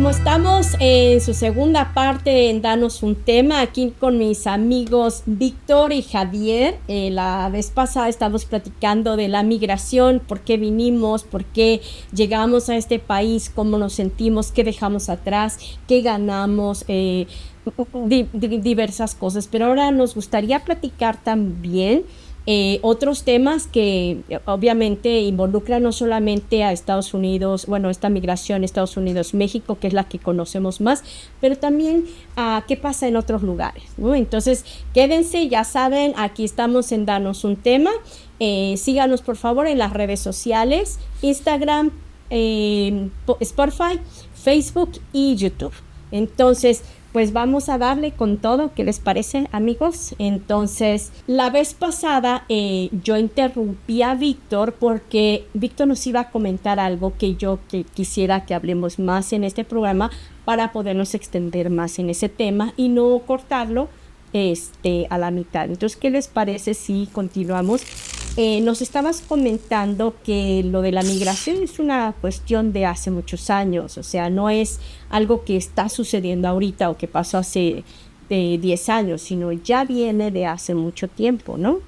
como estamos en su segunda parte en Danos un Tema, aquí con mis amigos Víctor y Javier, la vez pasada estábamos platicando de la migración, por qué vinimos, por qué llegamos a este país, cómo nos sentimos, qué dejamos atrás, qué ganamos, diversas cosas. Pero ahora nos gustaría platicar también otros temas que obviamente involucran no solamente a Estados Unidos, bueno, esta migración Estados Unidos-México, que es la que conocemos más, pero también a qué pasa en otros lugares, ¿no? Entonces, quédense, ya saben, aquí estamos en Danos un Tema. Síganos por favor en las redes sociales, Instagram, Spotify, Facebook y YouTube. Entonces, pues vamos a darle con todo, ¿qué les parece, amigos? Entonces, la vez pasada yo interrumpí a Víctor porque Víctor nos iba a comentar algo que quisiera que hablemos más en este programa para podernos extender más en ese tema y no cortarlo a la mitad. Entonces, ¿qué les parece si continuamos? Nos estabas comentando que lo de la migración es una cuestión de hace muchos años, o sea, no es algo que está sucediendo ahorita o que pasó hace 10 años, sino ya viene de hace mucho tiempo, ¿no?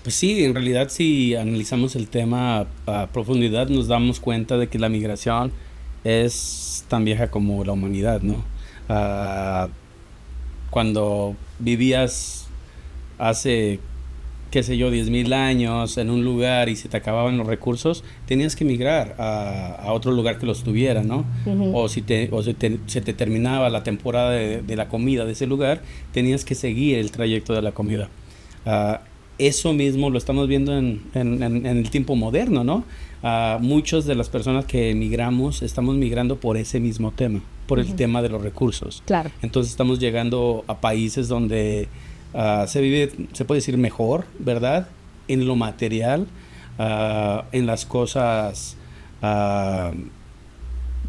Pues sí, en realidad si analizamos el tema a profundidad nos damos cuenta de que la migración es tan vieja como la humanidad, ¿no? Cuando vivías hace, qué sé yo, 10,000 años en un lugar y se te acababan los recursos, tenías que migrar a otro lugar que los tuviera, ¿no? Uh-huh. O se te terminaba la temporada de la comida de ese lugar, tenías que seguir el trayecto de la comida. Eso mismo lo estamos viendo en el tiempo moderno, ¿no? Muchas de las personas que emigramos estamos migrando por ese mismo tema, por el tema de los recursos. Claro. Entonces estamos llegando a países donde se vive, se puede decir, mejor, ¿verdad? En lo material, en las cosas...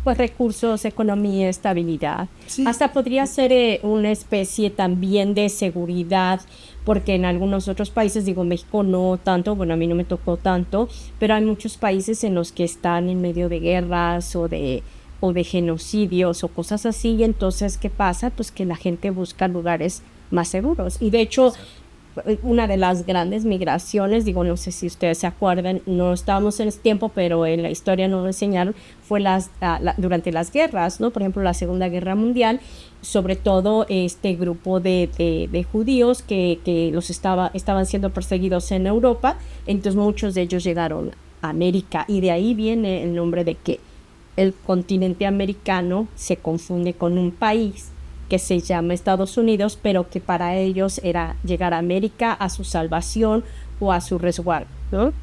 pues recursos, economía, estabilidad. Sí. Hasta podría ser una especie también de seguridad, porque en algunos otros países, digo, México no tanto, bueno, a mí no me tocó tanto, pero hay muchos países en los que están en medio de guerras o de genocidios o cosas así, y entonces, ¿qué pasa? Pues que la gente busca lugares más seguros. Y de hecho, una de las grandes migraciones, digo, no sé si ustedes se acuerdan, no estábamos en ese tiempo, pero en la historia nos lo enseñaron, fue durante las guerras, ¿no? Por ejemplo, la Segunda Guerra Mundial, sobre todo este grupo de judíos que estaban siendo perseguidos en Europa, entonces muchos de ellos llegaron a América, y de ahí viene el nombre de que el continente americano se confunde con un país que se llama Estados Unidos, pero que para ellos era llegar a América a su salvación o a su resguardo, ¿no?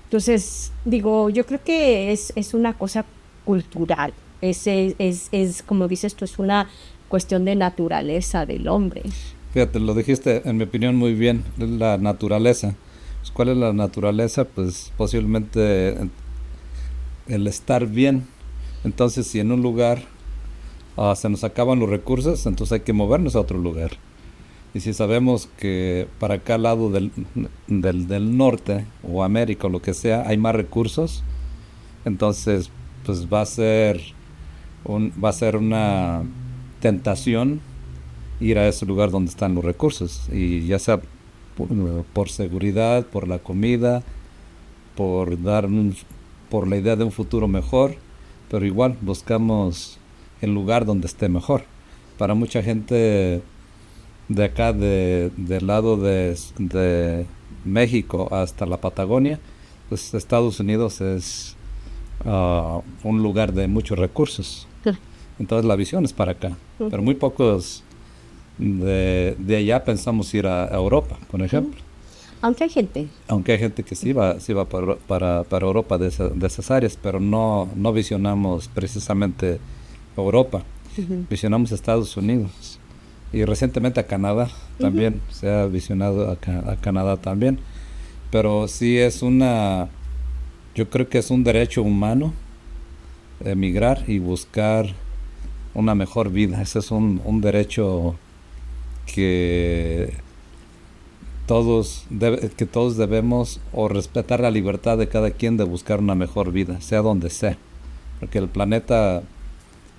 Entonces, digo, yo creo que es una cosa cultural, es como dices tú, es una cuestión de naturaleza del hombre. Fíjate, lo dijiste, en mi opinión, muy bien, la naturaleza. Pues, ¿cuál es la naturaleza? Pues posiblemente el estar bien. Entonces, si en un lugar se nos acaban los recursos, entonces hay que movernos a otro lugar. Y si sabemos que para acá al lado del norte o América o lo que sea hay más recursos, entonces pues va a ser una tentación ir a ese lugar donde están los recursos, y ya sea por seguridad, por la comida, por la idea de un futuro mejor, pero igual buscamos el lugar donde esté mejor. Para mucha gente de acá, del lado de México hasta la Patagonia, pues Estados Unidos es un lugar de muchos recursos. Sí. Entonces la visión es para acá. Pero muy pocos de allá pensamos ir a Europa, por ejemplo. Aunque hay gente Que sí va para Europa de esas áreas, pero no visionamos precisamente Europa. Visionamos Estados Unidos y recientemente a Canadá también. Se ha visionado a Canadá también, pero sí yo creo que es un derecho humano emigrar y buscar una mejor vida. Ese es un derecho que todos debemos, o respetar la libertad de cada quien de buscar una mejor vida, sea donde sea, porque el planeta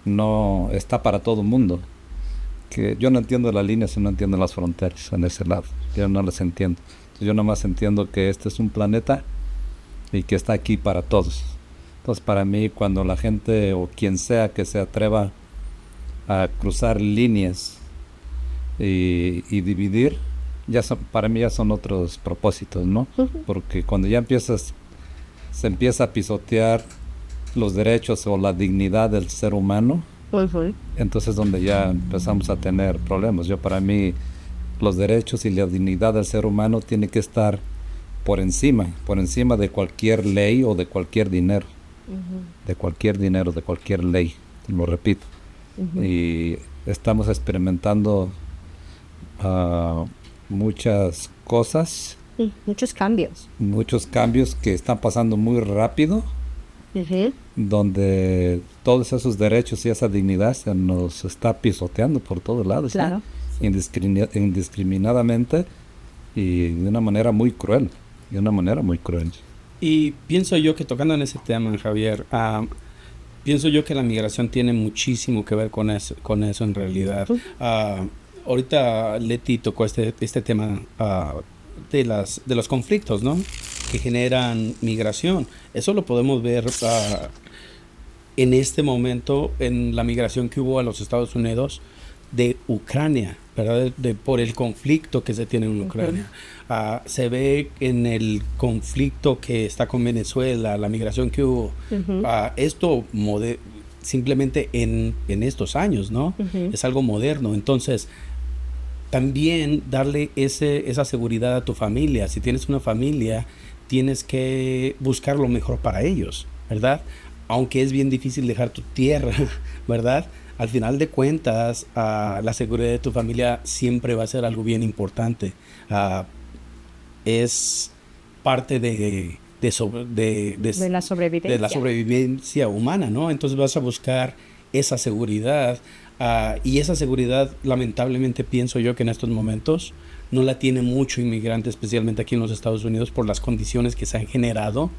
no está para todo el mundo. Que yo no entiendo las líneas y no entiendo las fronteras en ese lado. Yo no las entiendo. Yo nomás entiendo que este es un planeta y que está aquí para todos. Entonces, para mí, cuando la gente o quien sea que se atreva a cruzar líneas y dividir, para mí ya son otros propósitos, ¿no? Porque cuando ya se empieza a pisotear los derechos o la dignidad del ser humano, entonces donde ya empezamos a tener problemas. Para mí, los derechos y la dignidad del ser humano tiene que estar por encima de cualquier ley o de cualquier dinero, de cualquier dinero, de cualquier ley, lo repito. Y estamos experimentando muchas cosas, muchos cambios que están pasando muy rápido, donde todos esos derechos y esa dignidad se nos está pisoteando por todos lados, claro. Indiscriminadamente y de una manera muy cruel. Y pienso yo que, tocando en ese tema, Javier, pienso yo que la migración tiene muchísimo que ver con eso en realidad. Ahorita Leti tocó este tema de los conflictos, ¿no?, que generan migración. Eso lo podemos ver en este momento en la migración que hubo a los Estados Unidos de Ucrania, ¿verdad? Por el conflicto que se tiene en Ucrania. Se ve en el conflicto que está con Venezuela, la migración que hubo. Esto simplemente en estos años, ¿no? Es algo moderno. Entonces, también darle esa seguridad a tu familia. Si tienes una familia, tienes que buscar lo mejor para ellos, ¿verdad? Aunque es bien difícil dejar tu tierra, ¿verdad? Al final de cuentas, la seguridad de tu familia siempre va a ser algo bien importante. Es parte de la sobrevivencia. De la sobrevivencia humana, ¿no? Entonces vas a buscar esa seguridad. Y esa seguridad, lamentablemente, pienso yo que en estos momentos no la tiene mucho inmigrante, especialmente aquí en los Estados Unidos, por las condiciones que se han generado,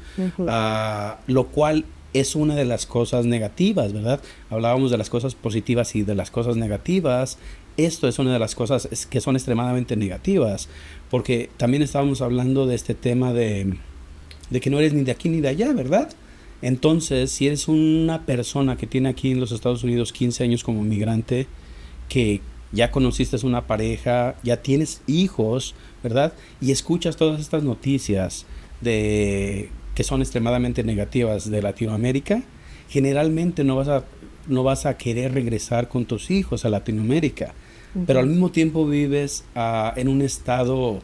lo cual es una de las cosas negativas, ¿verdad? Hablábamos de las cosas positivas y de las cosas negativas. Esto es una de las cosas que son extremadamente negativas, porque también estábamos hablando de este tema de que no eres ni de aquí ni de allá, ¿verdad? Entonces, si eres una persona que tiene aquí en los Estados Unidos 15 años como migrante, que ya conociste una pareja, ya tienes hijos, ¿verdad? Y escuchas todas estas noticias que son extremadamente negativas de Latinoamérica, generalmente no vas a querer regresar con tus hijos a Latinoamérica. Pero al mismo tiempo vives en un estado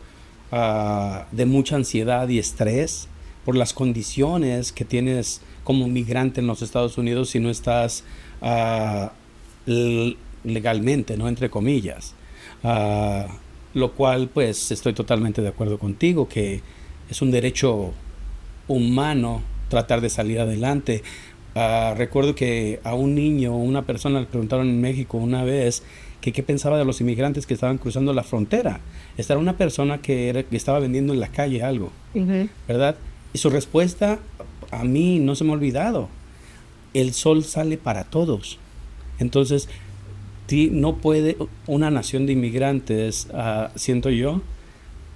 de mucha ansiedad y estrés por las condiciones que tienes como migrante en los Estados Unidos si no estás legalmente, ¿no?, entre comillas. Lo cual, pues, estoy totalmente de acuerdo contigo, que es un derecho humano tratar de salir adelante. Recuerdo que a un niño, una persona, le preguntaron en México una vez que qué pensaba de los inmigrantes que estaban cruzando la frontera. Esta era una persona que estaba vendiendo en la calle algo, ¿verdad? Y su respuesta a mí no se me ha olvidado: el sol sale para todos. Entonces, no puede una nación de inmigrantes, siento yo,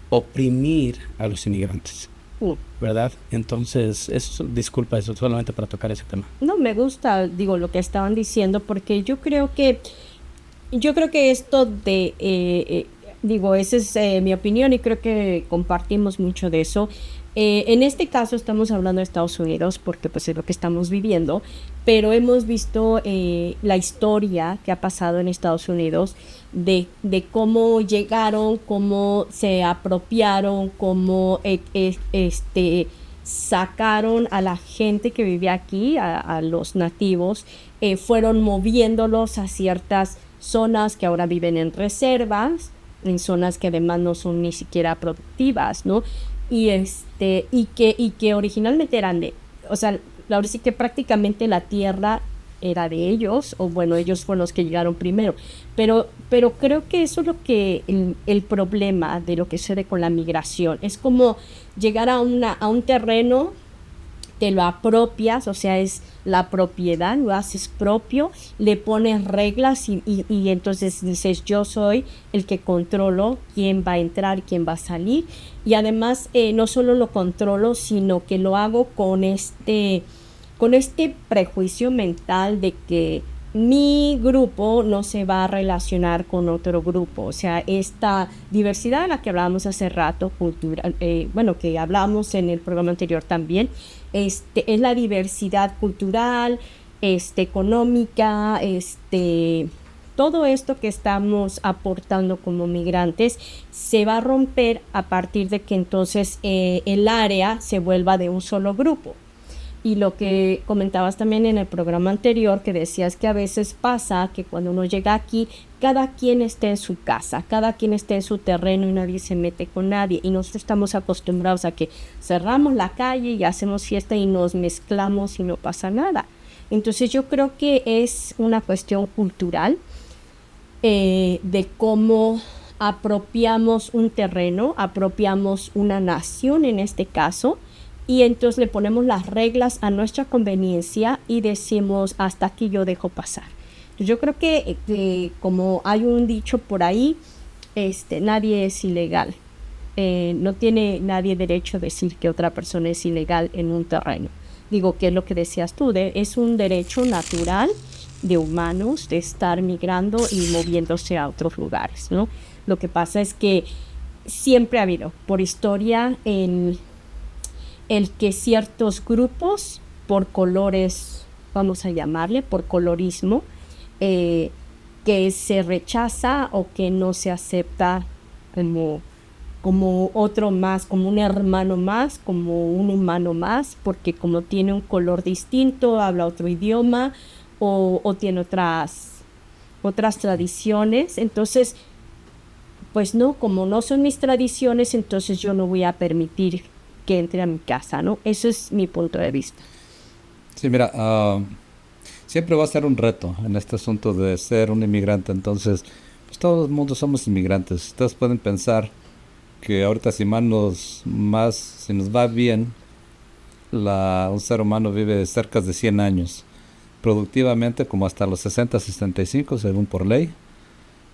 oprimir a los inmigrantes, ¿verdad? Entonces, disculpa, eso solamente para tocar ese tema. No, me gusta, lo que estaban diciendo, porque yo creo que esto esa es mi opinión, y creo que compartimos mucho de eso. En este caso estamos hablando de Estados Unidos porque pues es lo que estamos viviendo, pero hemos visto la historia que ha pasado en Estados Unidos de cómo llegaron, cómo se apropiaron, cómo sacaron a la gente que vivía aquí, a los nativos, fueron moviéndolos a ciertas zonas que ahora viven en reservas, en zonas que además no son ni siquiera productivas, ¿no? Y que originalmente eran ahora sí que prácticamente la tierra era de ellos, o bueno, ellos fueron los que llegaron primero, pero creo que eso es lo que el problema de lo que sucede con la migración. Es como llegar a un terreno, te lo apropias, o sea, es la propiedad, lo haces propio, le pones reglas y entonces dices, yo soy el que controlo quién va a entrar, quién va a salir. Y además, no solo lo controlo, sino que lo hago con este prejuicio mental de que mi grupo no se va a relacionar con otro grupo. O sea, esta diversidad de la que hablábamos hace rato, cultural, que hablamos en el programa anterior también, es la diversidad cultural, económica, todo esto que estamos aportando como migrantes se va a romper a partir de que entonces el área se vuelva de un solo grupo. Y lo que comentabas también en el programa anterior, que decías que a veces pasa que cuando uno llega aquí, cada quien esté en su casa, cada quien esté en su terreno y nadie se mete con nadie. Y nosotros estamos acostumbrados a que cerramos la calle y hacemos fiesta y nos mezclamos y no pasa nada. Entonces yo creo que es una cuestión cultural de cómo apropiamos un terreno, apropiamos una nación en este caso, y entonces le ponemos las reglas a nuestra conveniencia y decimos, hasta aquí yo dejo pasar. Yo creo que como hay un dicho por ahí, nadie es ilegal. No tiene nadie derecho a decir que otra persona es ilegal en un terreno. Digo, ¿qué es lo que decías tú? Es un derecho natural de humanos de estar migrando y moviéndose a otros lugares, ¿no? Lo que pasa es que siempre ha habido, por historia, el que ciertos grupos, por colores, vamos a llamarle, por colorismo, que se rechaza o que no se acepta como otro más, como un hermano más, como un humano más, porque como tiene un color distinto, habla otro idioma o tiene otras tradiciones, entonces, pues no, como no son mis tradiciones, entonces yo no voy a permitir que entre a mi casa, ¿no? Eso es mi punto de vista. Sí, mira, siempre va a ser un reto en este asunto de ser un inmigrante. Entonces, pues todo el mundo somos inmigrantes. Ustedes pueden pensar que ahorita si nos va bien, un ser humano vive cerca de 100 años, productivamente como hasta los 60, 65, según por ley.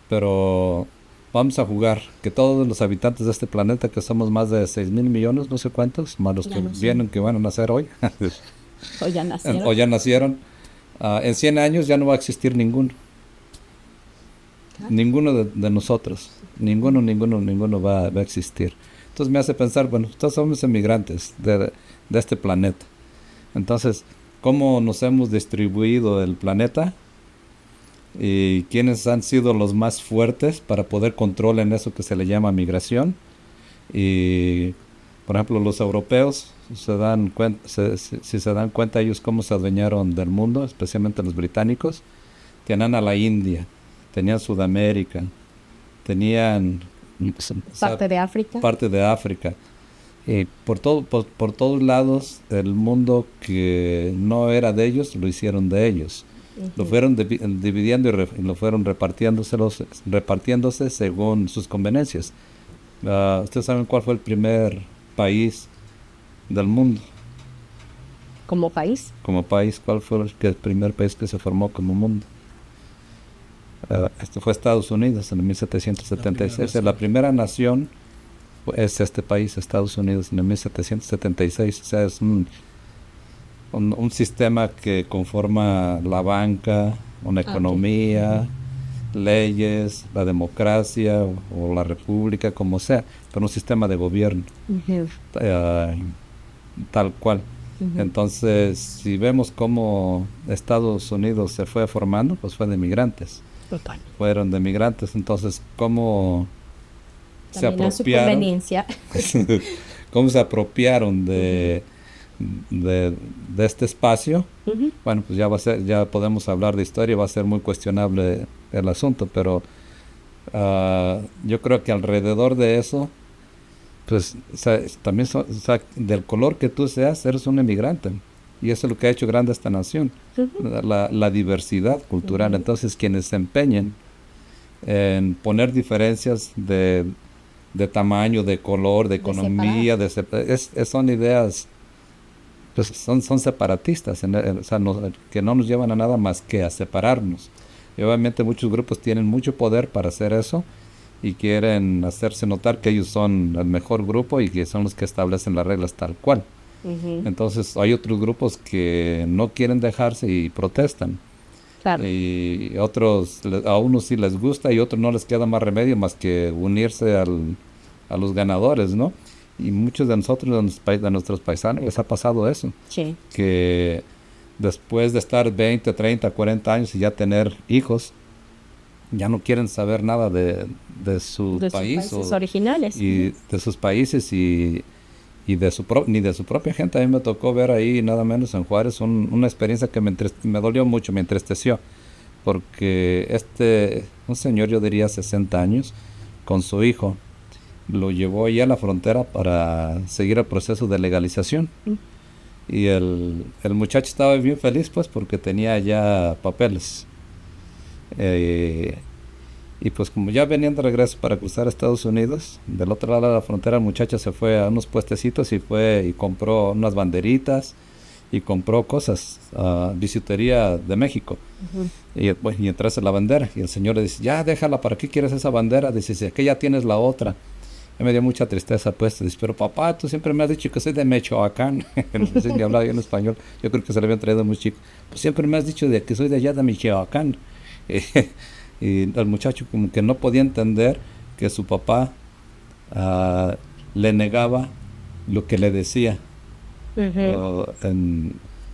Pero vamos a jugar que todos los habitantes de este planeta, que somos más de 6,000 millones, no sé cuántos, más los que vienen, que van a nacer hoy, o ya nacieron, en 100 años ya no va a existir ninguno de nosotros, ninguno va a existir. Entonces me hace pensar, bueno, todos somos inmigrantes de este planeta. Entonces, ¿cómo nos hemos distribuido el planeta? Y quiénes han sido los más fuertes para poder controlar en eso que se le llama migración. Y por ejemplo, los europeos si se dan cuenta ellos cómo se adueñaron del mundo, especialmente los británicos. Tenían a la India, tenían Sudamérica, tenían parte de África, y por todos lados el mundo que no era de ellos lo hicieron de ellos. Lo fueron dividiendo y lo fueron repartiéndose según sus conveniencias. ¿Ustedes saben cuál fue el primer país del mundo? ¿Como país? Como país, ¿cuál fue el primer país que se formó como mundo? Esto fue Estados Unidos en el 1776. La primera nación es este país, Estados Unidos, en el 1776. O sea, es un sistema que conforma la banca, una economía, leyes, la democracia o la república, como sea, pero un sistema de gobierno tal cual. Entonces, si vemos cómo Estados Unidos se fue formando, pues fue de migrantes. Total. Fueron de migrantes. Entonces, ¿cómo se apropiaron? Su conveniencia. ¿Cómo se apropiaron de este espacio? Bueno, pues ya podemos hablar de historia, va a ser muy cuestionable el asunto, pero yo creo que alrededor de eso, pues también del color que tú seas, eres un inmigrante, y eso es lo que ha hecho grande esta nación, la diversidad cultural. Entonces, quienes se empeñen en poner diferencias de tamaño, de color, de economía, son ideas pues son separatistas, o sea, que no nos llevan a nada más que a separarnos. Y obviamente muchos grupos tienen mucho poder para hacer eso y quieren hacerse notar que ellos son el mejor grupo y que son los que establecen las reglas tal cual. Ujú. Entonces hay otros grupos que no quieren dejarse y protestan. Claro. Y otros, a unos sí les gusta y a otros no les queda más remedio más que unirse a los ganadores, ¿no? Y muchos de nosotros, de nuestros paisanos, les ha pasado eso, Sí. que después de estar 20, 30, 40 años y ya tener hijos, ya no quieren saber nada de su De sus país países originales. y de sus países y ni de su propia gente. A mí me tocó ver ahí, nada menos en Juárez, una experiencia que me dolió mucho, me entristeció, porque un señor, yo diría 60 años, con su hijo, lo llevó allá a la frontera para seguir el proceso de legalización. Mm. Y el muchacho estaba bien feliz, pues, porque tenía ya papeles. Eh, y pues como ya venían de regreso para cruzar a Estados Unidos, del otro lado de la frontera el muchacho se fue a unos puestecitos y fue y compró unas banderitas y compró cosas, bisutería de México. Ujú. Y entraste la bandera y el señor le dice, ya déjala, ¿para qué quieres esa bandera? Dice, si aquí ya tienes la otra. Y me dio mucha tristeza, pues. Dice, pero papá, tú siempre me has dicho que soy de Michoacán. No sé ni hablaba yo en español. Yo creo que se le habían traído muy chico. Pues siempre me has dicho de que soy de allá de Michoacán. Y el muchacho como que no podía entender que su papá le negaba lo que le decía. Ujú.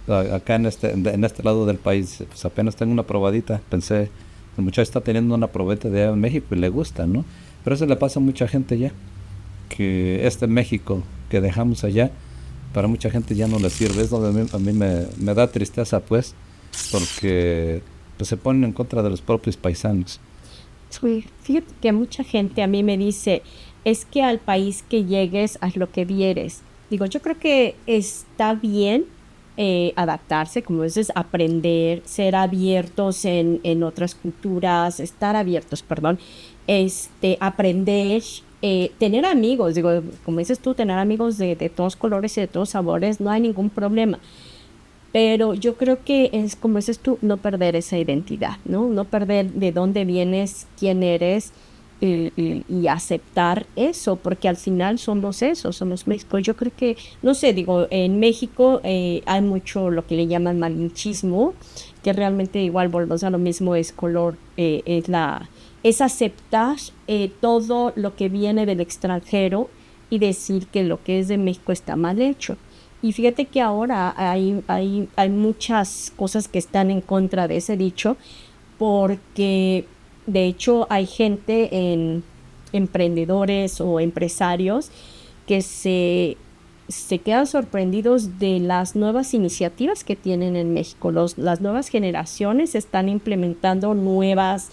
Acá en este lado del país, pues apenas tengo una probadita. Pensé, el muchacho está teniendo una probeta de allá en México y le gusta, ¿no? Pero eso le pasa a mucha gente ya, que este México que dejamos allá, para mucha gente ya no le sirve. Es donde a mí me da tristeza, pues, porque pues, se ponen en contra de los propios paisanos. Sí, fíjate que mucha gente a mí me dice, es que al país que llegues, haz lo que vieres. Digo, yo creo que está bien adaptarse, como dices, aprender, ser abiertos en otras culturas, estar abiertos, perdón, aprender, tener amigos, digo, como dices tú, tener amigos de todos colores y de todos sabores, no hay ningún problema. Pero yo creo que es, como dices tú, no perder esa identidad, ¿no? No perder de dónde vienes, quién eres y aceptar eso, porque al final somos eso, somos México. Yo creo que, no sé, digo, en México hay mucho lo que le llaman malinchismo, que realmente igual volvemos a lo mismo, es color, es aceptar todo lo que viene del extranjero y decir que lo que es de México está mal hecho. Y fíjate que ahora hay muchas cosas que están en contra de ese dicho, porque de hecho hay gente emprendedores o empresarios que se quedan sorprendidos de las nuevas iniciativas que tienen en México. Las nuevas generaciones están implementando nuevas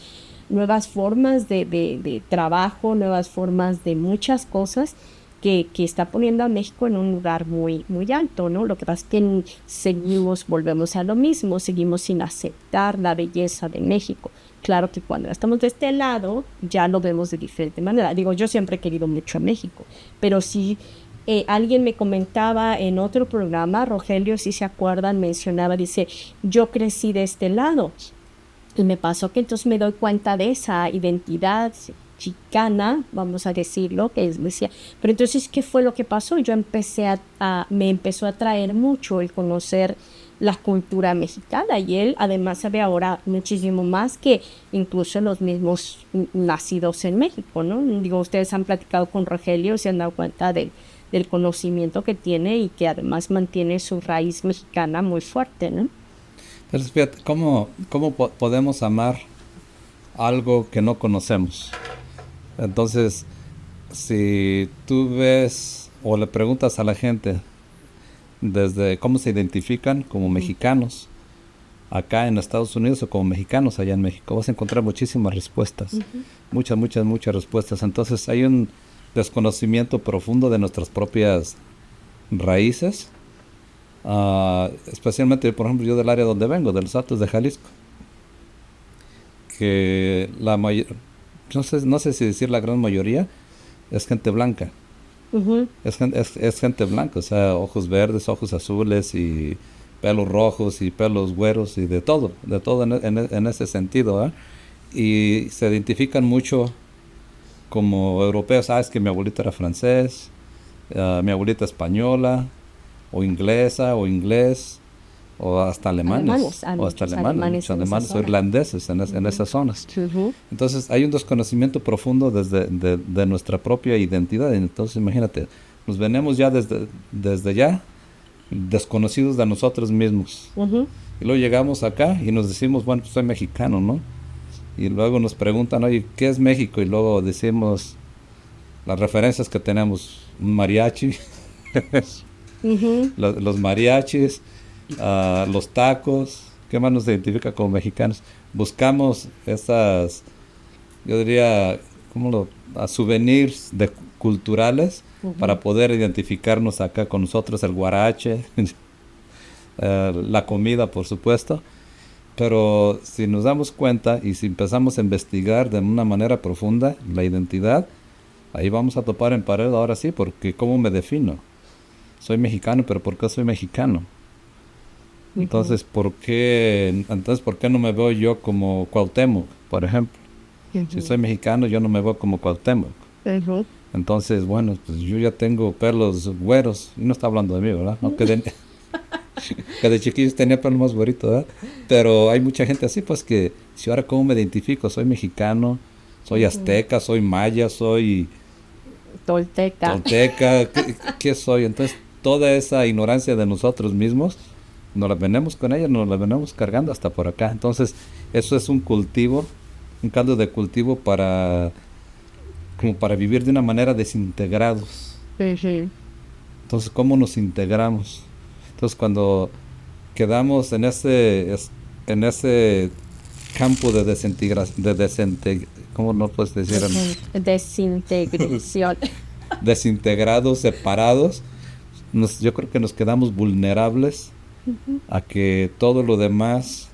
formas de trabajo, nuevas formas de muchas cosas que está poniendo a México en un lugar muy, muy alto, ¿no? Lo que pasa es que volvemos a lo mismo, seguimos sin aceptar la belleza de México. Claro que cuando estamos de este lado, ya lo vemos de diferente manera. Digo, yo siempre he querido mucho a México, pero sí, alguien me comentaba en otro programa, Rogelio, si se acuerdan, mencionaba, dice, yo crecí de este lado. Y me pasó que entonces me doy cuenta de esa identidad chicana, vamos a decirlo, que es, decía, pero entonces, ¿qué fue lo que pasó? Yo me empezó a atraer mucho el conocer la cultura mexicana y él además sabe ahora muchísimo más que incluso los mismos nacidos en México, ¿no? Digo, ustedes han platicado con Rogelio, se han dado cuenta del conocimiento que tiene y que además mantiene su raíz mexicana muy fuerte, ¿no? Pero fíjate, ¿cómo podemos amar algo que no conocemos? Entonces, si tú ves o le preguntas a la gente desde cómo se identifican como mexicanos acá en Estados Unidos o como mexicanos allá en México, vas a encontrar muchísimas respuestas, muchas respuestas. Entonces hay un desconocimiento profundo de nuestras propias raíces, especialmente, por ejemplo, yo del área donde vengo, de los Altos de Jalisco, que no sé si decir la gran mayoría, es gente blanca. Ujú. Es gente blanca, o sea, ojos verdes, ojos azules y pelos rojos y pelos güeros y de todo en ese sentido, ¿eh? Y se identifican mucho como europeos. Es que mi abuelita era francés, mi abuelita española, o inglesa, o inglés, o hasta alemanes, Hay o hasta muchos alemanes, alemanes muchos en esa alemanes o zona. irlandeses en esas zonas. Ujú. Entonces hay un desconocimiento profundo de nuestra propia identidad. Entonces imagínate, nos venimos ya desde ya desconocidos de nosotros mismos. Ujú. Y luego llegamos acá y nos decimos, bueno, pues soy mexicano, ¿no? Y luego nos preguntan, oye, ¿qué es México? Y luego decimos las referencias que tenemos, un mariachi, Ujú. los mariachis, los tacos. ¿Qué más nos identifica como mexicanos? Buscamos esas, yo diría, souvenirs culturales para poder identificarnos acá con nosotros, el guarache, la comida, por supuesto. Pero si nos damos cuenta y si empezamos a investigar de una manera profunda la identidad, ahí vamos a topar en pared ahora sí, porque ¿cómo me defino? Soy mexicano, pero ¿por qué soy mexicano? Entonces, ¿por qué no me veo yo como Cuauhtémoc, por ejemplo? Si soy mexicano, yo no me veo como Cuauhtémoc. Ujú. Entonces, bueno, pues yo ya tengo pelos güeros, y no está hablando de mí, ¿verdad? Aunque que de chiquillos tenía pelo más güerito, ¿verdad? Pero hay mucha gente así, pues que, si ahora cómo me identifico, soy mexicano, soy azteca, soy maya, soy Tolteca. tolteca, ¿qué soy? Entonces, toda esa ignorancia de nosotros mismos, nos la venimos con ella, nos la venimos cargando hasta por acá. Entonces, eso es un cultivo, un caldo de cultivo como para vivir de una manera desintegrados. Ujú. Entonces, ¿cómo nos integramos? Entonces, cuando quedamos en ese campo de ¿cómo no puedes decir? Desintegración. Desintegrados, separados, yo creo que nos quedamos vulnerables a que todo lo demás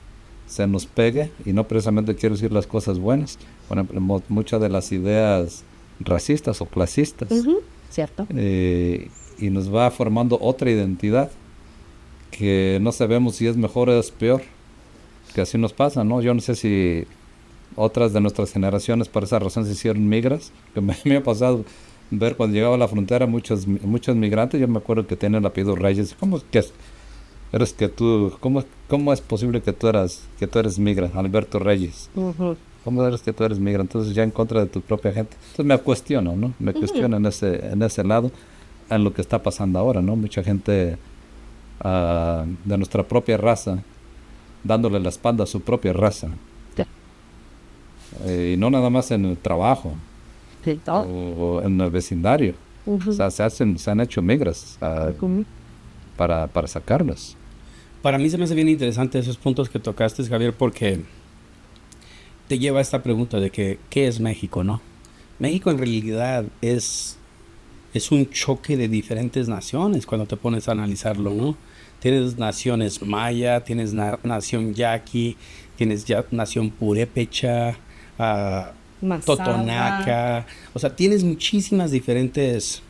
se nos pegue, y no precisamente quiero decir las cosas buenas. Por ejemplo, muchas de las ideas racistas o clasistas, Ujú. ¿Cierto? y nos va formando otra identidad que no sabemos si es mejor o es peor, que así nos pasa, ¿no? Yo no sé si otras de nuestras generaciones por esa razón se hicieron migras, que me ha pasado ver cuando llegaba a la frontera muchos migrantes. Yo me acuerdo que tienen el apellido Reyes. ¿Cómo es posible que tú eres migra, Alberto Reyes? Ujú. ¿Cómo eres que tú eres migra? Entonces ya en contra de tu propia gente. Entonces me cuestiono, ¿no? Me cuestiono en ese lado, en lo que está pasando ahora, ¿no? Mucha gente de nuestra propia raza dándole la espalda a su propia raza. Ya. Y no nada más en el trabajo Sí, todo. o en el vecindario. Ujú. O sea, se han hecho migras Ujú. para sacarlos. Para mí se me hace bien interesante esos puntos que tocaste, Javier, porque te lleva a esta pregunta de que, ¿qué es México, no? México en realidad es un choque de diferentes naciones cuando te pones a analizarlo, ¿no? Tienes naciones maya, tienes nación yaqui, tienes nación purépecha, Mazahua. totonaca, o sea, tienes muchísimas diferentes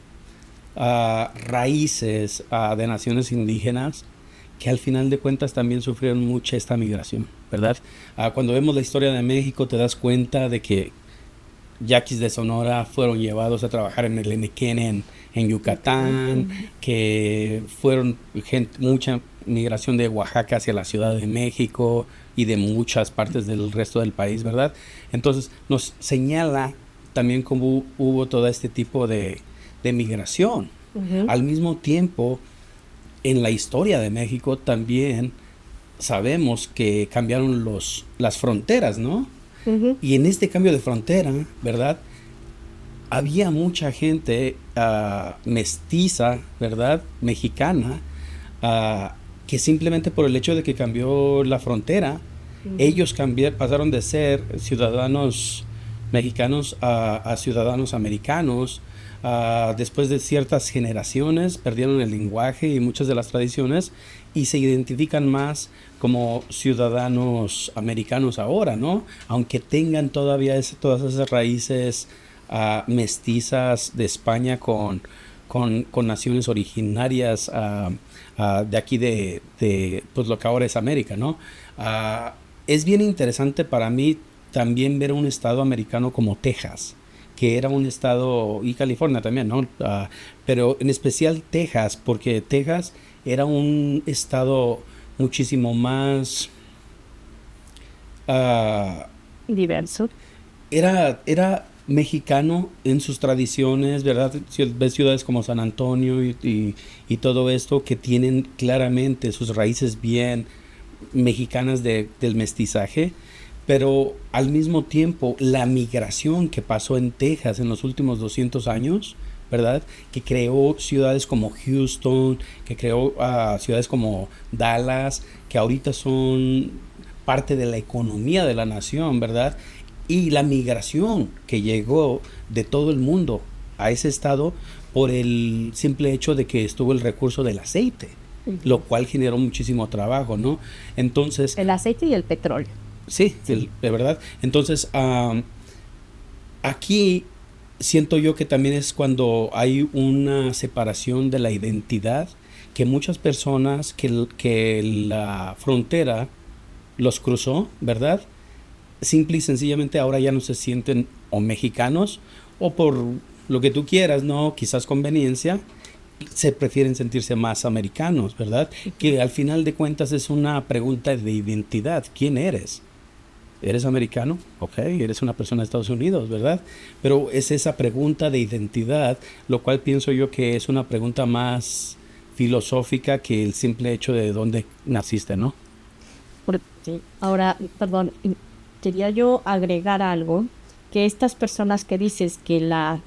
raíces de naciones indígenas que al final de cuentas también sufrieron mucha esta migración, ¿verdad? Cuando vemos la historia de México te das cuenta de que yaquis de Sonora fueron llevados a trabajar en el Enequén en Yucatán, que fueron mucha migración de Oaxaca hacia la Ciudad de México y de muchas partes del resto del país, ¿verdad? Entonces nos señala también cómo hubo todo este tipo de migración. Ujú. Al mismo tiempo, en la historia de México también sabemos que cambiaron las fronteras, ¿no? Ujú. Y en este cambio de frontera, ¿verdad? Había mucha gente mestiza, ¿verdad? Mexicana, que simplemente por el hecho de que cambió la frontera, ellos pasaron de ser ciudadanos mexicanos a ciudadanos americanos. Después de ciertas generaciones perdieron el lenguaje y muchas de las tradiciones y se identifican más como ciudadanos americanos ahora, ¿no? Aunque tengan todavía todas esas raíces mestizas de España con con naciones originarias de aquí pues lo que ahora es América, ¿no? Es bien interesante para mí también ver un estado americano como Texas, que era un estado, y California también, ¿no? Pero en especial Texas, porque Texas era un estado muchísimo más diverso. Era mexicano en sus tradiciones, ¿verdad? Ves ciudades como San Antonio y todo esto que tienen claramente sus raíces bien mexicanas del mestizaje, pero al mismo tiempo la migración que pasó en Texas en los últimos 200 años, ¿verdad? Que creó ciudades como Houston, que creó ciudades como Dallas, que ahorita son parte de la economía de la nación, ¿verdad? Y la migración que llegó de todo el mundo a ese estado por el simple hecho de que estuvo el recurso del aceite, lo cual generó muchísimo trabajo, ¿no? Entonces... El aceite y el petróleo. Sí, de verdad. Entonces, aquí siento yo que también es cuando hay una separación de la identidad, que muchas personas que la frontera los cruzó, ¿verdad? Simple y sencillamente ahora ya no se sienten o mexicanos o por lo que tú quieras, ¿no? Quizás conveniencia, se prefieren sentirse más americanos, ¿verdad? Que al final de cuentas es una pregunta de identidad. ¿Quién eres? ¿Eres americano? Ok, eres una persona de Estados Unidos, ¿verdad? Pero es esa pregunta de identidad, lo cual pienso yo que es una pregunta más filosófica que el simple hecho de dónde naciste, ¿no? Sí. Ahora, perdón, quería yo agregar algo, que estas personas que dices que la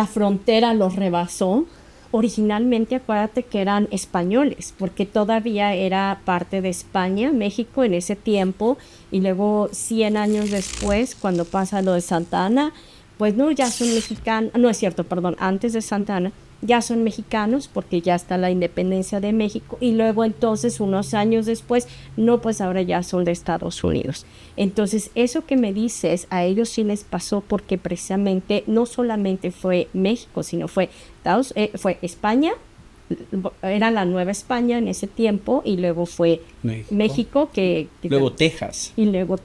frontera los rebasó, originalmente acuérdate que eran españoles, porque todavía era parte de España, México en ese tiempo, y luego 100 años después, cuando pasa lo de Santa Ana, pues no, ya son mexicanos, no es cierto, perdón, antes de Santa Ana, ya son mexicanos porque ya está la independencia de México, y luego entonces unos años después, no, pues ahora ya son de Estados Unidos. Entonces eso que me dices, a ellos sí les pasó porque precisamente no solamente fue México, sino fue España, era la Nueva España en ese tiempo, y luego fue México que luego Texas, y luego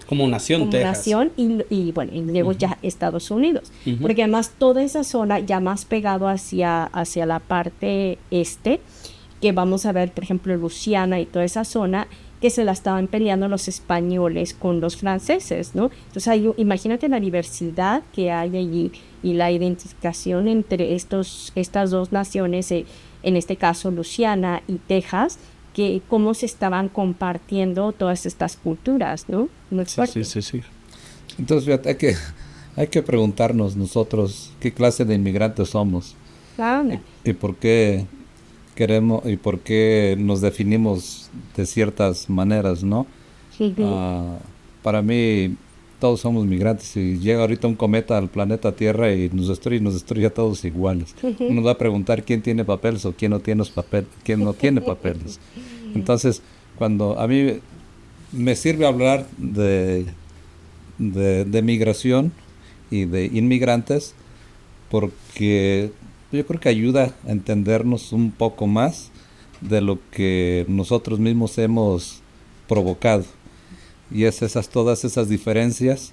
como nación como Texas, nación, y bueno, y luego ya Estados Unidos, porque además toda esa zona ya más pegado hacia la parte este, que vamos a ver por ejemplo Luisiana y toda esa zona, que se la estaban peleando los españoles con los franceses, ¿no? Entonces imagínate la diversidad que hay allí y la identificación entre estas dos naciones, en este caso Luisiana y Texas, que cómo se estaban compartiendo todas estas culturas, ¿no? Muy fuerte. Sí. Entonces, fíjate, hay que preguntarnos nosotros qué clase de inmigrantes somos. Claro. Y por qué queremos y por qué nos definimos de ciertas maneras, ¿no? Sí. Para mí todos somos migrantes. Si llega ahorita un cometa al planeta Tierra y nos destruye a todos iguales. Uno va a preguntar quién tiene papeles o quién no tiene papeles. Entonces, cuando a mí me sirve hablar de migración y de inmigrantes, porque yo creo que ayuda a entendernos un poco más de lo que nosotros mismos hemos provocado. Y es todas esas diferencias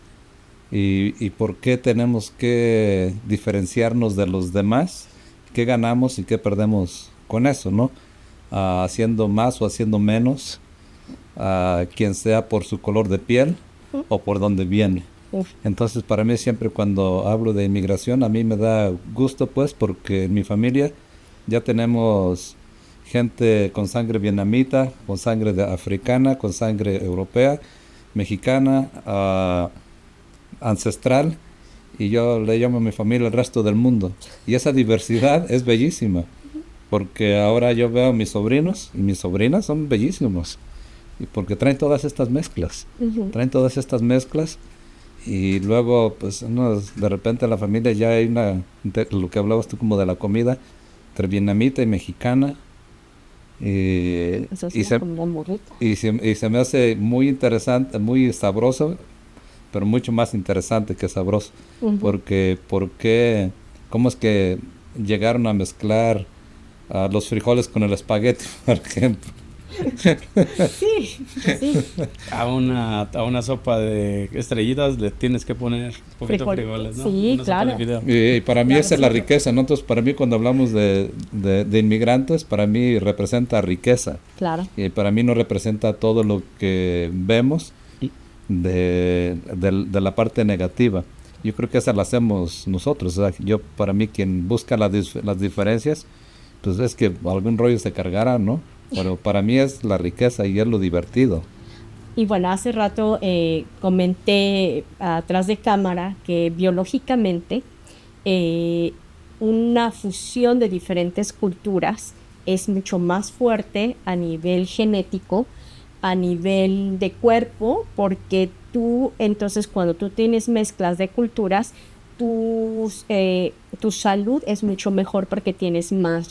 y por qué tenemos que diferenciarnos de los demás, qué ganamos y qué perdemos con eso, ¿no? Haciendo más o haciendo menos, quien sea por su color de piel o por dónde viene. Entonces, para mí siempre cuando hablo de inmigración, a mí me da gusto, pues, porque en mi familia ya tenemos gente con sangre vietnamita, con sangre africana, con sangre europea, mexicana, ancestral, y yo le llamo a mi familia el resto del mundo. Y esa diversidad es bellísima, porque ahora yo veo a mis sobrinos y mis sobrinas son bellísimos, y porque traen todas estas mezclas, y luego pues de repente en la familia ya hay lo que hablabas tú como de la comida, entre vietnamita y mexicana, y se me hace muy interesante, muy sabroso, pero mucho más interesante que sabroso, porque ¿cómo es que llegaron a mezclar los frijoles con el espagueti, por ejemplo. Sí, sí. A una sopa de estrellitas le tienes que poner un poquito de frijoles, ¿no? Sí, Una sopa claro. de fideo. Y para mí Claro, esa es la sí. riqueza, ¿no? Entonces, para mí cuando hablamos de inmigrantes, para mí representa riqueza. Claro. Y para mí no representa todo lo que vemos de la parte negativa. Yo creo que esa la hacemos nosotros. O sea, para mí, quien busca las diferencias, pues es que algún rollo se cargará, ¿no? Pero para mí es la riqueza y es lo divertido. Y bueno, hace rato comenté atrás de cámara que biológicamente una fusión de diferentes culturas es mucho más fuerte a nivel genético, a nivel de cuerpo, porque tú, entonces, cuando tú tienes mezclas de culturas, tu salud es mucho mejor porque tienes más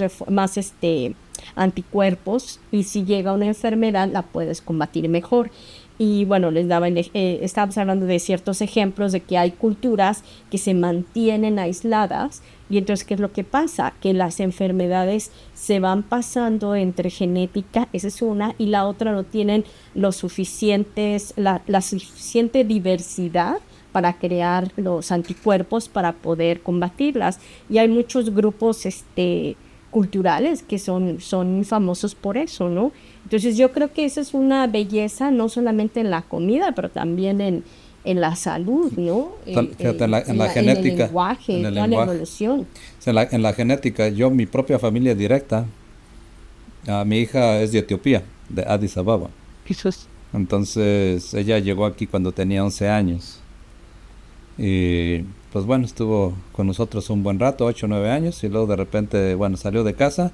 anticuerpos, y si llega una enfermedad la puedes combatir mejor. Y bueno, estábamos hablando de ciertos ejemplos de que hay culturas que se mantienen aisladas, y entonces, ¿qué es lo que pasa? Que las enfermedades se van pasando entre genética, esa es una, y la otra no tienen la suficiente diversidad para crear los anticuerpos para poder combatirlas. Y hay muchos grupos culturales que son famosos por eso, ¿no? Entonces yo creo que esa es una belleza, no solamente en la comida, pero también en la salud, ¿no? Fíjate, en la genética. En el lenguaje, En el toda la lenguaje. evolución. O sea, en la genética, mi propia familia directa, mi hija es de Etiopía, de Addis Ababa. Entonces, ella llegó aquí cuando tenía 11 años. Y pues bueno, estuvo con nosotros un buen rato, 8 o 9 años, y luego de repente, bueno, salió de casa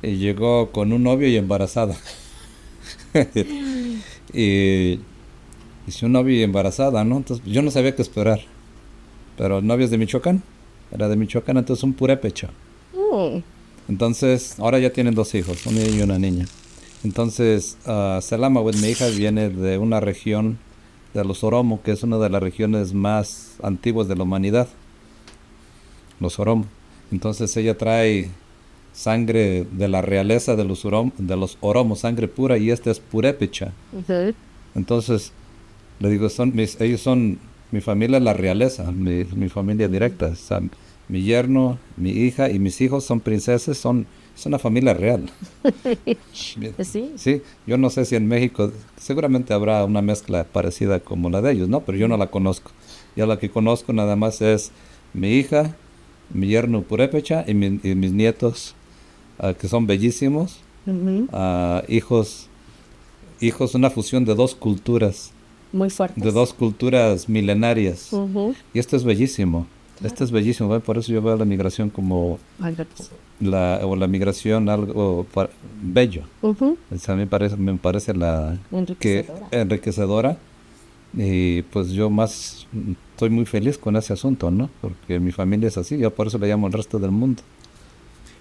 y llegó con un novio y embarazada. Y su novio y embarazada, ¿no? Entonces yo no sabía qué esperar. Pero el novio es de Michoacán, era de Michoacán, entonces un purépecha. Entonces, ahora ya tienen 2 hijos, un niño y una niña. Entonces, Selamawit, mi hija, viene de una región de los Oromo, que es una de las regiones más antiguas de la humanidad, los Oromo. Entonces ella trae sangre de la realeza de los Oromo, sangre pura, y este es purépecha. Ujú. Entonces le digo, ellos son mi familia, la realeza, mi familia directa. O sea, mi yerno, mi hija y mis hijos son princesas, es una familia real. Sí. Sí, yo no sé si en México seguramente habrá una mezcla parecida como la de ellos, ¿no? Pero yo no la conozco. Yo la que conozco nada más es mi hija, mi yerno purépecha y mis nietos, que son bellísimos. Ujú. Hijos, una fusión de 2 culturas, Muy fuertes. de 2 culturas milenarias. Ujú. Y esto es bellísimo. Esto es bellísimo, ¿ve? Por eso yo veo la migración como la migración algo bello. Ujú. O sea, me parece Enriquecedora. enriquecedora. Y pues yo más estoy muy feliz con ese asunto, ¿no? Porque mi familia es así, yo por eso le llamo al resto del mundo.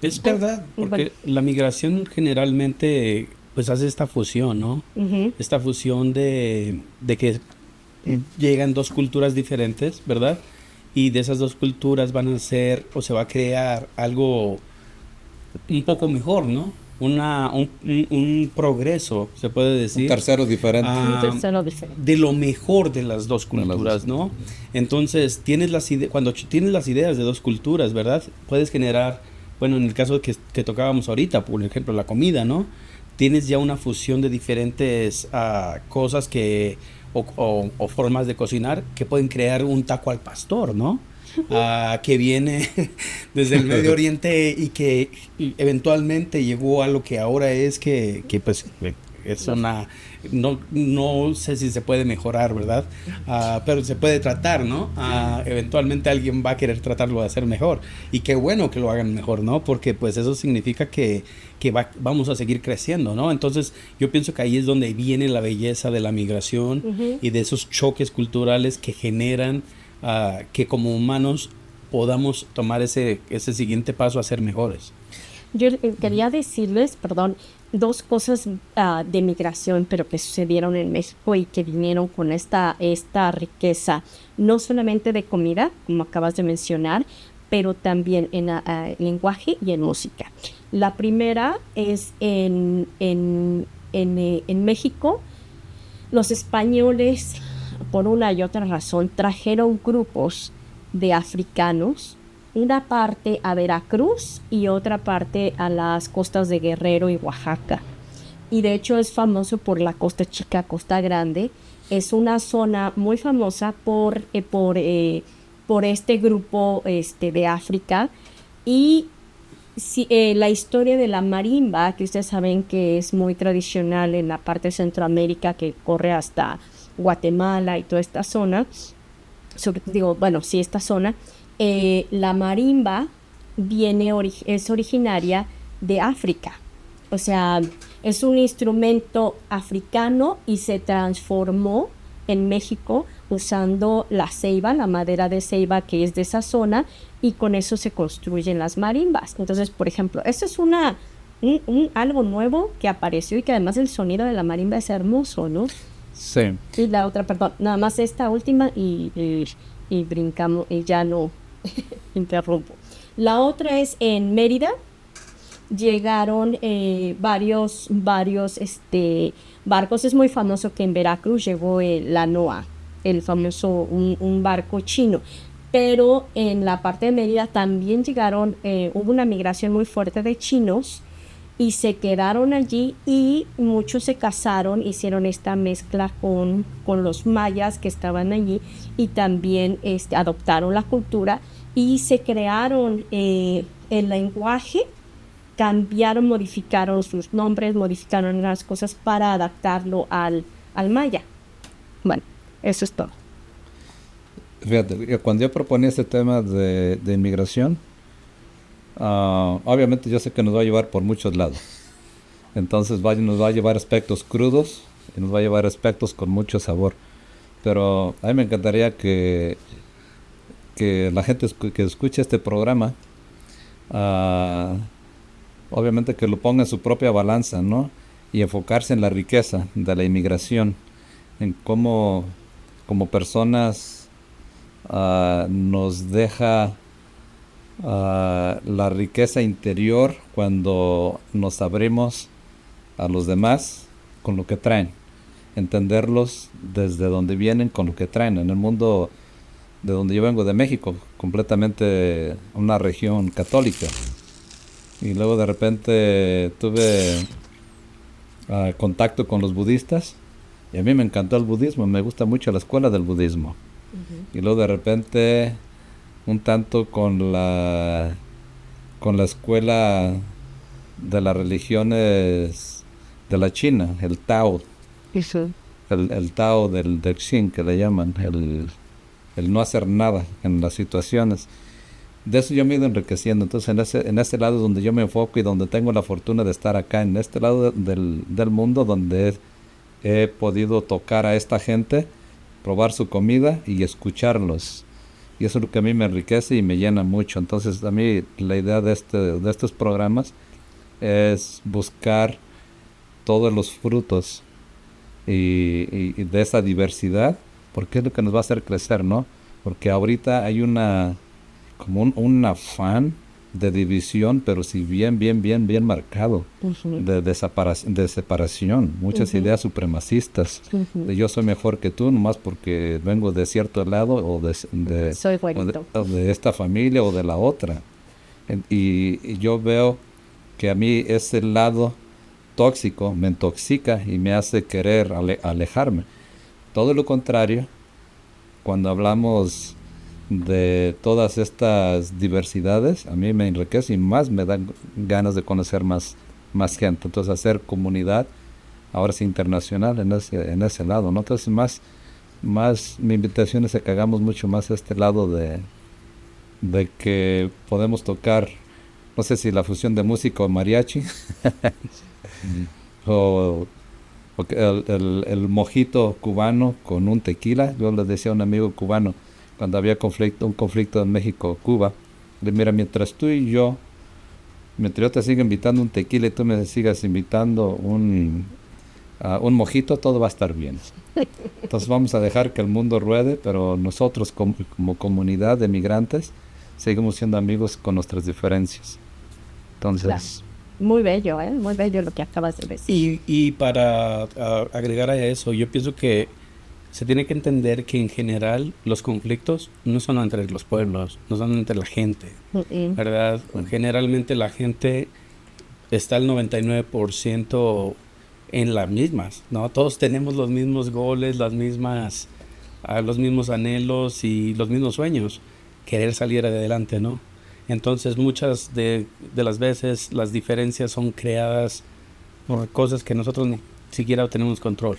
Es verdad, porque la migración generalmente pues hace esta fusión, ¿no? Ujú. Esta fusión de que llegan 2 culturas diferentes, ¿verdad? Y de esas 2 culturas van a ser, o se va a crear algo un poco mejor, ¿no? Un progreso, se puede Un decir. tercero diferente. Ah, Un tercero diferente. de lo mejor de las 2 De las culturas, dos. ¿no? Entonces, cuando tienes las ideas de 2 culturas, ¿verdad? Puedes generar, bueno, en el caso que tocábamos ahorita, por ejemplo, la comida, ¿no? Tienes ya una fusión de diferentes cosas o formas de cocinar que pueden crear un taco al pastor, ¿no? Que viene desde el Medio Oriente y que eventualmente llegó a lo que ahora es que pues es no sé si se puede mejorar, ¿verdad? Pero se puede tratar, ¿no? Eventualmente alguien va a querer tratarlo de hacer mejor, y qué bueno que lo hagan mejor, ¿no? Porque pues eso significa que vamos a seguir creciendo, ¿no? Entonces yo pienso que ahí es donde viene la belleza de la migración. Ujú. Y de esos choques culturales que generan que como humanos podamos tomar ese siguiente paso a ser mejores. Yo quería decirles, perdón, 2 cosas de migración, pero que sucedieron en México y que vinieron con esta riqueza, no solamente de comida, como acabas de mencionar, pero también en lenguaje y en música. La primera es en México. Los españoles, por una y otra razón, trajeron grupos de africanos, una parte a Veracruz y otra parte a las costas de Guerrero y Oaxaca. Y de hecho es famoso por la Costa Chica, Costa Grande. Es una zona muy famosa por este grupo de África. Y la historia de la marimba, que ustedes saben que es muy tradicional en la parte de Centroamérica, que corre hasta Guatemala y toda esta zona, esta zona, la marimba es originaria de África. O sea, es un instrumento africano y se transformó en México usando la ceiba, la madera de ceiba que es de esa zona, y con eso se construyen las marimbas. Entonces, por ejemplo, esto es algo nuevo que apareció y que además el sonido de la marimba es hermoso, ¿no? Sí. Y la otra, perdón, nada más esta última y brincamos y ya no interrumpo. La otra es en Mérida. Llegaron varios barcos. Es muy famoso que en Veracruz llegó la NOA, el famoso, un barco chino. Pero en la parte de Mérida también llegaron, hubo una migración muy fuerte de chinos y se quedaron allí, y muchos se casaron, hicieron esta mezcla con los mayas que estaban allí, y también adoptaron la cultura y se crearon el lenguaje. Cambiaron, modificaron sus nombres, modificaron las cosas para adaptarlo al maya. Bueno, eso es todo. Fíjate, cuando yo proponía este tema de inmigración, obviamente yo sé que nos va a llevar por muchos lados. Entonces nos va a llevar aspectos crudos y nos va a llevar aspectos con mucho sabor. Pero a mí me encantaría que la gente que escuche este programa, obviamente que lo ponga en su propia balanza, ¿no? Y enfocarse en la riqueza de la inmigración, en cómo como personas nos deja la riqueza interior cuando nos abrimos a los demás con lo que traen, entenderlos desde donde vienen con lo que traen. En el mundo de donde yo vengo, de México, completamente una región católica, y luego de repente tuve contacto con los budistas, y a mí me encantó el budismo, me gusta mucho la escuela del budismo. Y luego de repente un tanto con la escuela de las religiones de la China, el Tao. Eso. El Tao del Xin, que le llaman, el no hacer nada en las situaciones. De eso yo me he ido enriqueciendo. Entonces en ese lado donde yo me enfoco y donde tengo la fortuna de estar acá, en este lado del mundo donde he podido tocar a esta gente, probar su comida y escucharlos. Y eso es lo que a mí me enriquece y me llena mucho. Entonces a mí la idea de estos programas es buscar todos los frutos y de esa diversidad, porque es lo que nos va a hacer crecer, ¿no? Porque ahorita hay como un afán de división, pero sí bien marcado, de separación, muchas ideas supremacistas, de yo soy mejor que tú, nomás porque vengo de cierto lado, soy güerito, o de esta familia o de la otra. Y yo veo que a mí ese lado tóxico me intoxica y me hace querer alejarme. Todo lo contrario, cuando hablamos de todas estas diversidades, a mí me enriquece y más me dan ganas de conocer más gente. Entonces hacer comunidad, ahora sí internacional, en ese lado, ¿no? Entonces más mi invitación es a que hagamos mucho más este lado de que podemos tocar, no sé si la fusión de música o mariachi, o el mojito cubano con un tequila. Yo le decía a un amigo cubano, cuando había un conflicto en México-Cuba, le mira, mientras yo te siga invitando un tequila y tú me sigas invitando un mojito, todo va a estar bien. Entonces vamos a dejar que el mundo ruede, pero nosotros como comunidad de migrantes seguimos siendo amigos con nuestras diferencias. Entonces, Claro. Muy bello, ¿eh? Muy bello lo que acabas de decir. Y para agregar a eso, yo pienso que se tiene que entender que en general los conflictos no son entre los pueblos, no son entre la gente, Mm, ¿verdad? Generalmente la gente está al 99% en las mismas, ¿no? Todos tenemos los mismos goles, los mismos anhelos y los mismos sueños, querer salir adelante, ¿no? Entonces muchas de las veces las diferencias son creadas por cosas que nosotros ni siquiera tenemos control.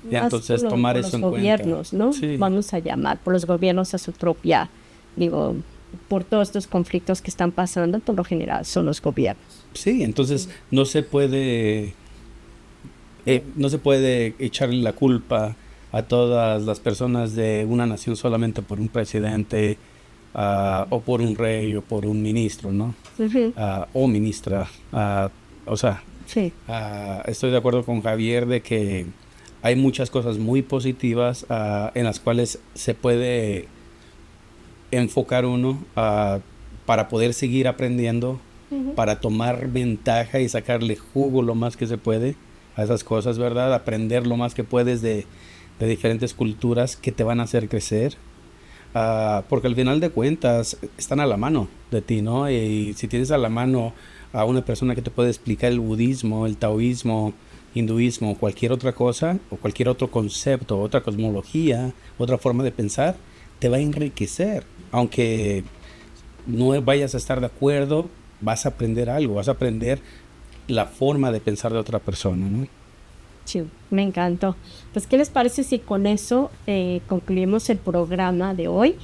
Y Más entonces por tomar por eso los en gobiernos, cuenta. ¿no? Sí. Vamos a llamar por los gobiernos a su propia, digo, por todos estos conflictos que están pasando, por lo general son los gobiernos. Sí, entonces no se puede echarle la culpa a todas las personas de una nación solamente por un presidente, o por un rey o por un ministro, ¿no? Ujú. O ministra. O sea, Sí. estoy de acuerdo con Javier de que hay muchas cosas muy positivas en las cuales se puede enfocar uno para poder seguir aprendiendo, Ujú. para tomar ventaja y sacarle jugo lo más que se puede a esas cosas, ¿verdad? Aprender lo más que puedes de diferentes culturas que te van a hacer crecer. Porque al final de cuentas están a la mano de ti, ¿no? Y si tienes a la mano a una persona que te puede explicar el budismo, el taoísmo, hinduismo, cualquier otra cosa, o cualquier otro concepto, otra cosmología, otra forma de pensar, te va a enriquecer. Aunque no vayas a estar de acuerdo, vas a aprender algo, vas a aprender la forma de pensar de otra persona, ¿no? Sí, me encantó. Pues, ¿qué les parece si con eso concluimos el programa de hoy?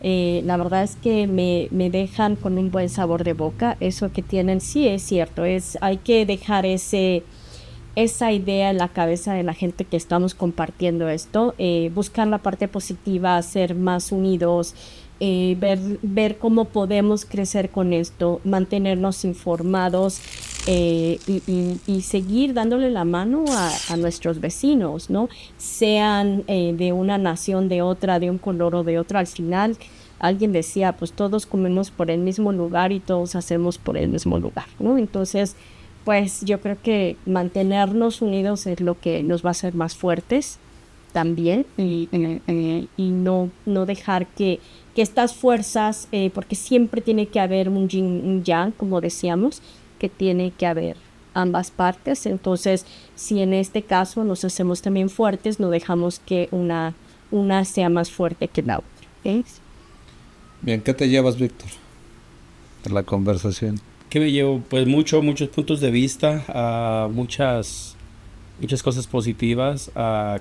La verdad es que me dejan con un buen sabor de boca. Eso que tienen, sí es cierto. Hay que dejar esa idea en la cabeza de la gente que estamos compartiendo esto. Buscar la parte positiva, ser más unidos, ver cómo podemos crecer con esto, mantenernos informados, y seguir dándole la mano a nuestros vecinos, ¿no? Sean de una nación, de otra, de un color o de otra. Al final, alguien decía, pues todos comemos por el mismo lugar y todos hacemos por el mismo lugar, ¿no? Entonces, pues yo creo que mantenernos unidos es lo que nos va a hacer más fuertes también, y no dejar que estas fuerzas, porque siempre tiene que haber un yin, un yang, como decíamos, que tiene que haber ambas partes. Entonces, si en este caso nos hacemos también fuertes, no dejamos que una sea más fuerte que la otra. ¿Ok? bien, ¿qué te llevas, Víctor, de la conversación? ¿Qué me llevo? Pues muchos puntos de vista, muchas cosas positivas,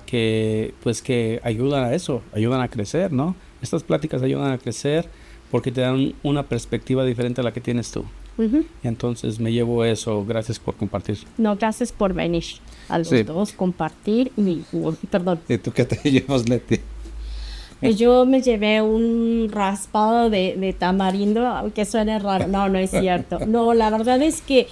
que ayudan a eso, ayudan a crecer, ¿no? Estas pláticas ayudan a crecer porque te dan una perspectiva diferente a la que tienes tú. Ujú. Entonces me llevo eso. Gracias por compartir. No, gracias por venir a los Sí. dos, compartir perdón. ¿Y tú qué te llevas, Leti? Pues yo me llevé un raspado de tamarindo, aunque suene raro. No, no es cierto. No, la verdad es que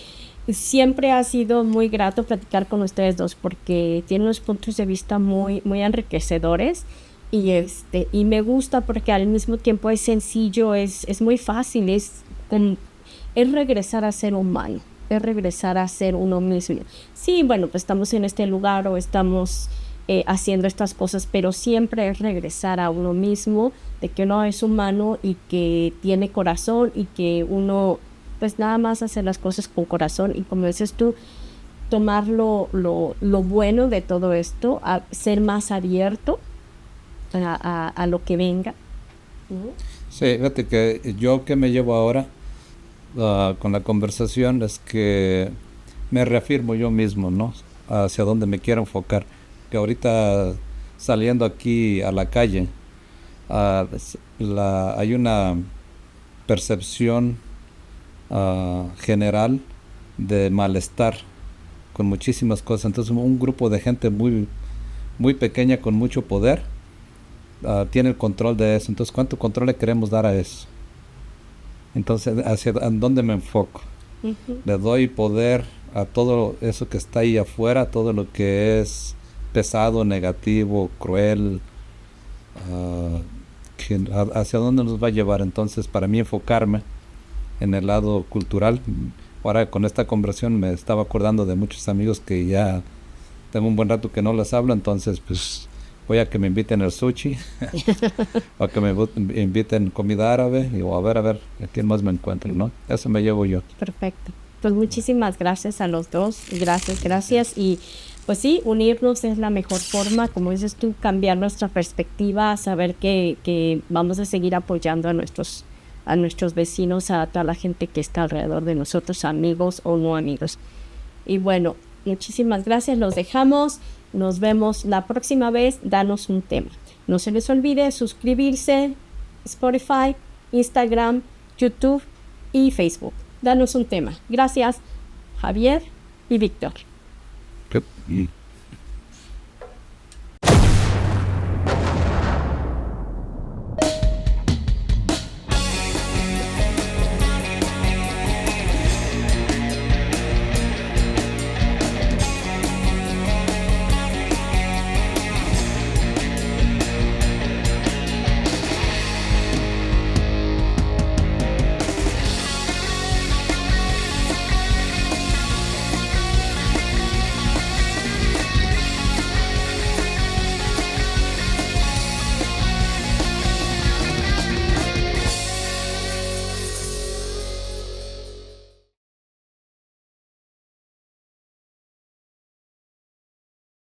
siempre ha sido muy grato platicar con ustedes dos porque tienen unos puntos de vista muy, muy enriquecedores, y me gusta porque al mismo tiempo es sencillo, es muy fácil, es regresar a ser humano, es regresar a ser uno mismo. Sí, bueno, pues estamos en este lugar o estamos haciendo estas cosas, pero siempre es regresar a uno mismo, de que uno es humano y que tiene corazón y que uno pues nada más hace las cosas con corazón, y como dices tú, tomar lo bueno de todo esto, a ser más abierto a lo que venga. Sí, fíjate que yo que me llevo ahora con la conversación es que me reafirmo yo mismo, ¿no? Hacia dónde me quiero enfocar. Que ahorita saliendo aquí a la calle, hay una percepción general de malestar con muchísimas cosas. Entonces un grupo de gente muy, muy pequeña con mucho poder tiene el control de eso. Entonces, ¿cuánto control le queremos dar a eso? Entonces, ¿hacia dónde me enfoco? Uh-huh. Le doy poder a todo eso que está ahí afuera, todo lo que es pesado, negativo, cruel, hacia dónde nos va a llevar. Entonces, para mí enfocarme en el lado cultural. Ahora con esta conversación me estaba acordando de muchos amigos que ya tengo un buen rato que no les hablo, entonces pues voy a que me inviten al sushi o que me inviten comida árabe o a ver a quién más me encuentro, ¿no? Eso me llevo yo. Perfecto. Pues muchísimas gracias a los dos. Gracias. Y pues sí, unirnos es la mejor forma, como dices tú, cambiar nuestra perspectiva, saber que vamos a seguir apoyando a nuestros vecinos, a toda la gente que está alrededor de nosotros, amigos o no amigos. Y bueno, muchísimas gracias. Los dejamos. Nos vemos la próxima vez. Danos un tema. No se les olvide suscribirse, Spotify, Instagram, YouTube y Facebook. Danos un tema. Gracias, Javier y Víctor. Yep.